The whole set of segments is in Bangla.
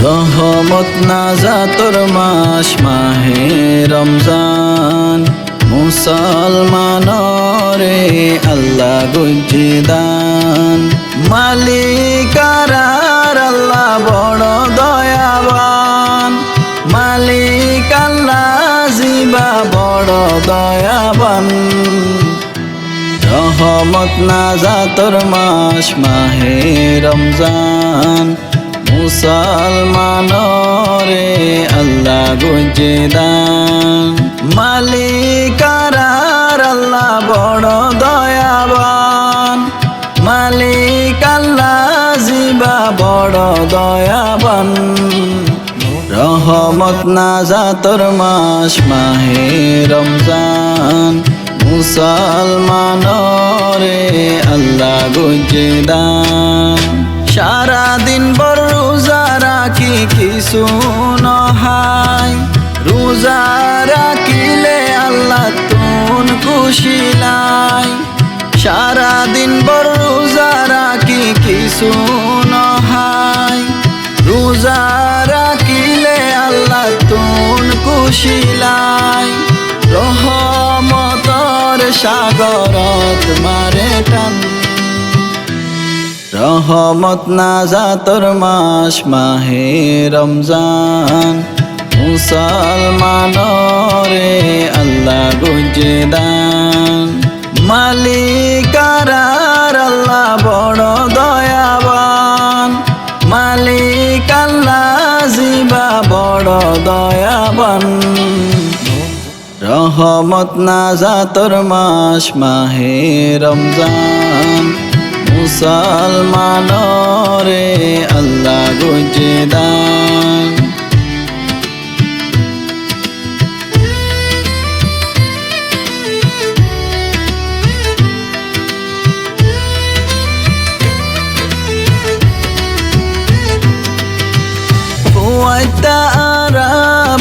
রহমত নাজাতর মাস মাহে রমজান, মুসলমানরে আল্লাহ গুজে দান। মালিকার আল্লাহ বড় দয়াবান, মালিক আল্লাহ জিবা বড় দয়াবান। রহমত নাজাতর মাস মাহে রমজান, মুসলমানরে আল্লাহ গুজে দান। মালিকার আল্লাহ বড় দয়াবান, মালিক আল্লাহ জিবা বড় দয়াবান। রহমত নাজাতর মাস মাহে রমজান, মুসলমানরে আল্লাহ গুজে দান। সারাদিন বড় রোজা রাখি কিছু নহাই, রোজা রাখিলে আল্লাহ তুন খুশি লাই। সারাদিন বড় রোজা রাখি কিছু নহাই, রোজা রাখিলে আল্লাহ তুন খুশি লাই। রহমতর সাগরত মারে টান, রহমত নাজাতর মাস মাহে রমজান, মুসলমানরে আল্লাহ গুজে দান। মালিকার আল্লাহ বড় দয়াবান, মালিক আল্লাহ জিবা বড় দয়াবান। রহমত নাজাতর মাস মাহে রমজান, মুসলমানরে আল্লাহ গুজে দান।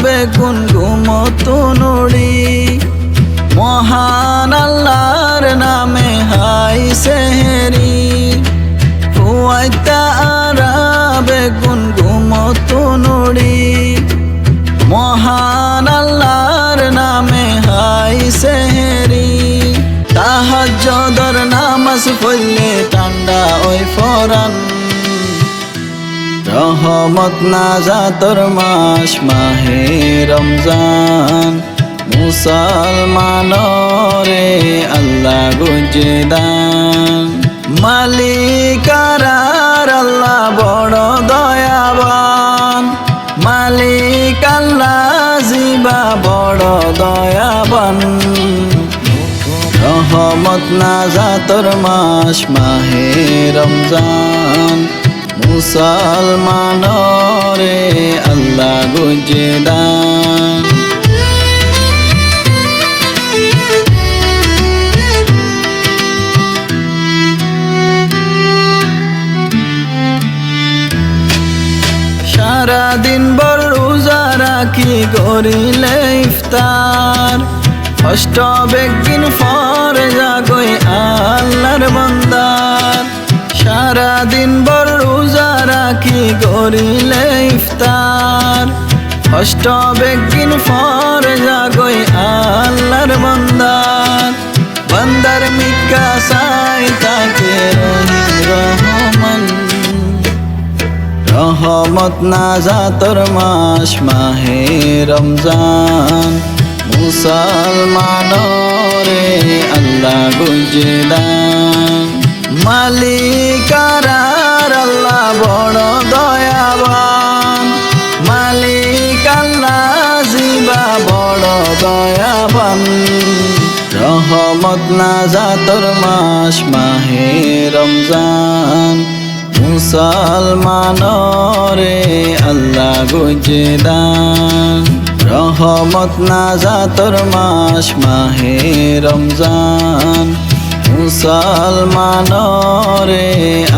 বেগুন ঘুমতো নড়ি, মহান আল্লাহর নামে হাই সেহেরি। ফুয়াইতারা বেগুন ঘুমতো নড়ি, মহান আল্লাহর নামে হাই সেহেরি। তাহাজ্জুদের নামাজ পড়লে ঠান্ডা ওই ফরান। রহমত নাজাতর মাস মাহে রমজান, মুসলমানরে আল্লাহ গুজে দান। মালিকার আল্লাহ বড় দয়াবান, মালিক আল্লাহ জিবা বড় দয়াবান। রহমত নাজাতর মাস মাহে রমজান, মুসলমানরে আল্লাহ গুজে দান। সারাদিন বড় রোজা রাখি করিলে ইফতার, অষ্ট বেগিন ফরে জাগই আল্লাহর বান্দার। সারাদিন বড় রোজা রাখি করিলে ইফতার, অষ্ট বেগিন ফরে জাগই আল্লাহর বান্দার। বান্দার মিকা সাই তাকে রহিম রহমান। রহমত নাজাতর মাস মাহে রমজান, মুসলমানরে আল্লাহ গুজে দান। মালিকার আল্লাহ বড় দয়াবান, মালিক আল্লাহ জিবা বড় দয়াবান। রহমত নাজাতর মাস মাহে রমজান, মুসলমানরে আল্লাহ গুজে দান। রহমত নাজাতর মাস মাহে রমজান, মুসলমানরে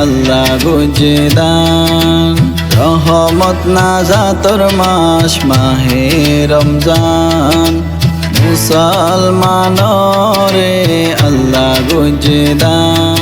আল্লাহ গুজে দান রহমত নাজাতর মাস মাহে রমজান মুসলমানরে আল্লাহ গুজে দান